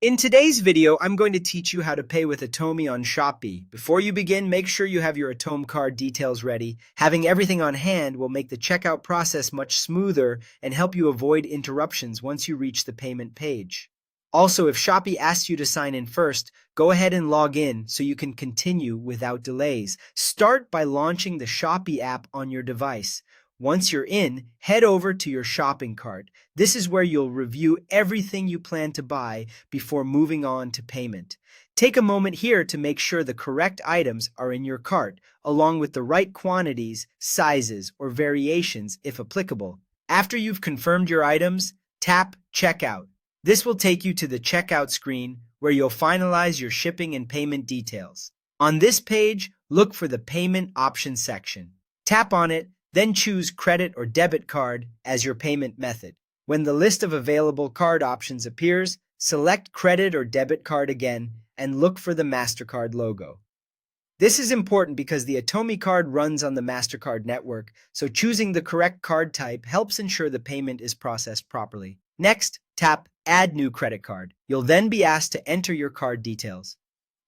In today's video, I'm going to teach you how to pay with Atome on Shopee. Before you begin, make sure you have your Atome card details ready. Having everything on hand will make the checkout process much smoother and help you avoid interruptions once you reach the payment page. Also, if Shopee asks you to sign in first, go ahead and log in so you can continue without delays. Start by launching the Shopee app on your device. Once you're in, head over to your shopping cart. This is where you'll review everything you plan to buy before moving on to payment. Take a moment here to make sure the correct items are in your cart, along with the right quantities, sizes, or variations if applicable. After you've confirmed your items, tap Checkout. This will take you to the checkout screen where you'll finalize your shipping and payment details. On this page, look for the Payment Options section. Tap on it, then choose credit or debit card as your payment method. When the list of available card options appears, select credit or debit card again and look for the MasterCard logo. This is important because the Atome card runs on the MasterCard network, so choosing the correct card type helps ensure the payment is processed properly. Next, tap Add New Credit Card. You'll then be asked to enter your card details.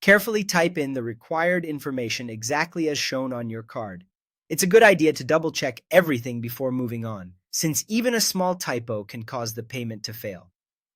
Carefully type in the required information exactly as shown on your card. It's a good idea to double-check everything before moving on, since even a small typo can cause the payment to fail.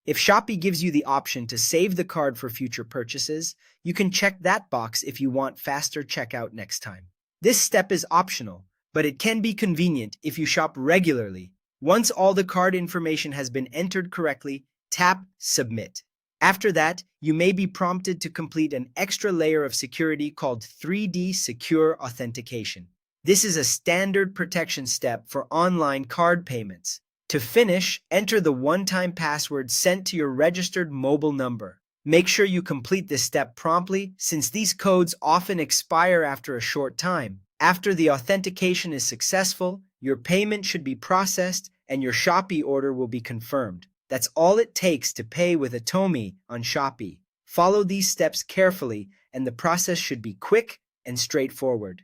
If Shopee gives you the option to save the card for future purchases, you can check that box if you want faster checkout next time. This step is optional, but it can be convenient if you shop regularly. Once all the card information has been entered correctly, tap Submit. After that, you may be prompted to complete an extra layer of security called 3D Secure Authentication. This is a standard protection step for online card payments. To finish, enter the one-time password sent to your registered mobile number. Make sure you complete this step promptly, since these codes often expire after a short time. After the authentication is successful, your payment should be processed and your Shopee order will be confirmed. That's all it takes to pay with Atome on Shopee. Follow these steps carefully and the process should be quick and straightforward.